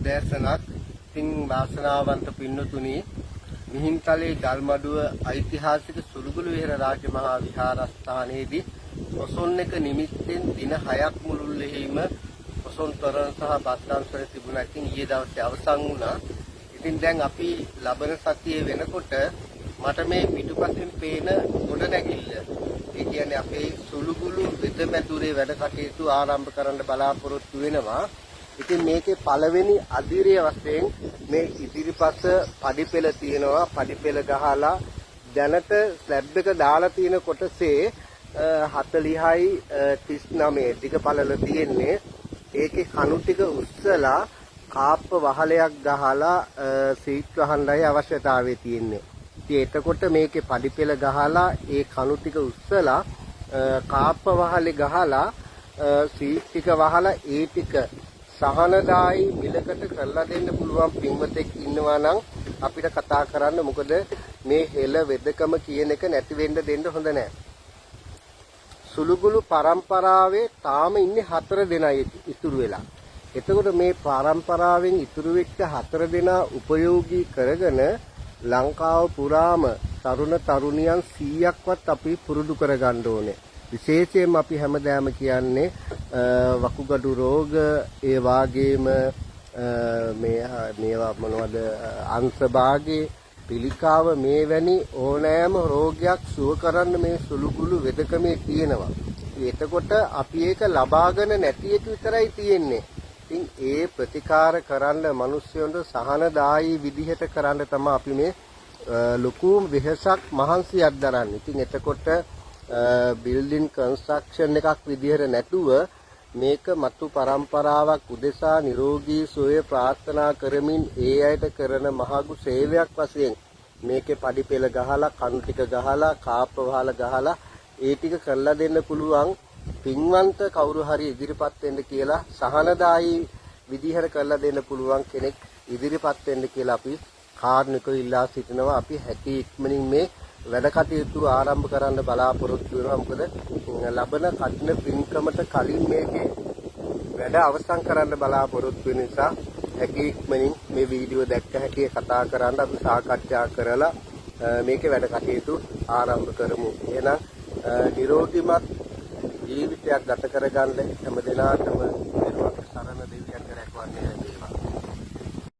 උදෑසනක්. ඉතින් වාසනාවන්ත පින්නතුණි මිහින්තලේ ගල්මඩුව ඓතිහාසික සුළුගුළු විහාර රාජ මහා විහාරස්ථානයේදී ඔසොන් එක නිමිත්තෙන් දින 6ක් මුළුල්ලේම ඔසොන් තොරණ සහ බත්තාන්තර තිබුණා. ඉතින් ඊයේ දවසේ අවසන් වුණා. ඉතින් දැන් අපි ලබන සතියේ වෙනකොට මට මේ පිටුපසින් පේන ගොඩනැගිල්ල ඒ කියන්නේ අපේ සුළුගුළු වෙදමැදුරේ වැඩ කටයුතු ආරම්භ කරන්න බලාපොරොත්තු වෙනවා. ඉතින් මේකේ පළවෙනි අදිරිය වශයෙන් මේ ඉදිරිපස පඩිපෙළ තියෙනවා. පඩිපෙළ ගහලා දැනට ස්ලැබ් එක දාලා තියෙන කොටසේ 40යි 39 දිග පළල තියෙන්නේ. ඒකේ කණු ටික උස්සලා කාප්ප වහලයක් ගහලා සීට් වහන්නයි අවශ්‍යතාවය තියෙන්නේ. ඉතින් එතකොට මේකේ පඩිපෙළ ගහලා ඒ කණු ටික උස්සලා කාප්ප වහලේ ගහලා සීට් ටික වහලා ඒ ටික සහනදායි මිලකට කරලා දෙන්න පුළුවන් පින්වතෙක් ඉන්නවා නම් අපිට කතා කරන්න. මොකද මේ හෙළ වෙදකම කියන එක නැති වෙන්න දෙන්න හොඳ නැහැ. සුළුගුළු පරම්පරාවේ තාම ඉන්නේ 4 දෙනා ඉතුරු වෙලා. එතකොට මේ පරම්පරාවෙන් ඉතුරු වෙච්ච 4 දෙනා උපයෝගී කරගෙන ලංකාව පුරාම තරුණ තරුණියන් 100ක්වත් අපි පුරුදු කරගන්න ඕනේ. විශේෂයෙන්ම අපි හැමදාම කියන්නේ වකුගඩු රෝග ඒ වාගේම මේවා මොනවද අංශභාගයේ පිළිකාව මේ වැනි ඕනෑම රෝගයක් සුව කරන්න මේ සුළුගුළු වෙදකමේ තියෙනවා. එතකොට අපි ඒක ලබාගෙන නැති එක විතරයි තියෙන්නේ. ඉතින් ඒ ප්‍රතිකාර කරන්න මිනිස්සුන්ට සහනදායී විදිහට කරන්න තමයි අපි මේ ලොකු වෙහසක් මහන්සියක් දරන්නේ. ඉතින් එතකොට බිල්ඩින් කන්ස්ට්‍රක්ෂන් එකක් විදිහට නැතුව මේක මතු පරම්පරාවක් උදෙසා නිරෝගී සුවය ප්‍රාර්ථනා කරමින් ඒ අයට කරන මහඟු සේවයක් වශයෙන් මේකේ පඩිපෙළ ගහලා කණු ටික ගහලා කාප්ප වහල ගහලා ඒ ටික කරලා දෙන්න පුළුවන් පින්වන්ත කවුරු හරි ඉදිරිපත් වෙන්න කියලා සහනදායී විදිහට කරලා දෙන්න පුළුවන් කෙනෙක් ඉදිරිපත් වෙන්න කියලා අපි කාර්මිකව ඉල්ලා සිටිනවා. අපි හැකි ඉක්මනින් මේ වැඩ කටයුතු ආරම්භ කරන්න බලාපොරොත්තු වෙනවා. මොකද ලබන කටින පින්කමට කලින් මේකේ වැඩ අවසන් කරන්න බලාපොරොත්තු වෙන නිසා හැකි ඉක්මනින් මේ වීඩියෝ දැක්ක හැටි කතා කරන්න අපි සාකච්ඡා කරලා මේකේ වැඩ කටයුතු ආරම්භ කරමු. එහෙනම් නිරෝගීමත් ජීවිතයක් ගත කරගන්න හැම දිනකටම සරණ දෙවියන් රැකවන්නේ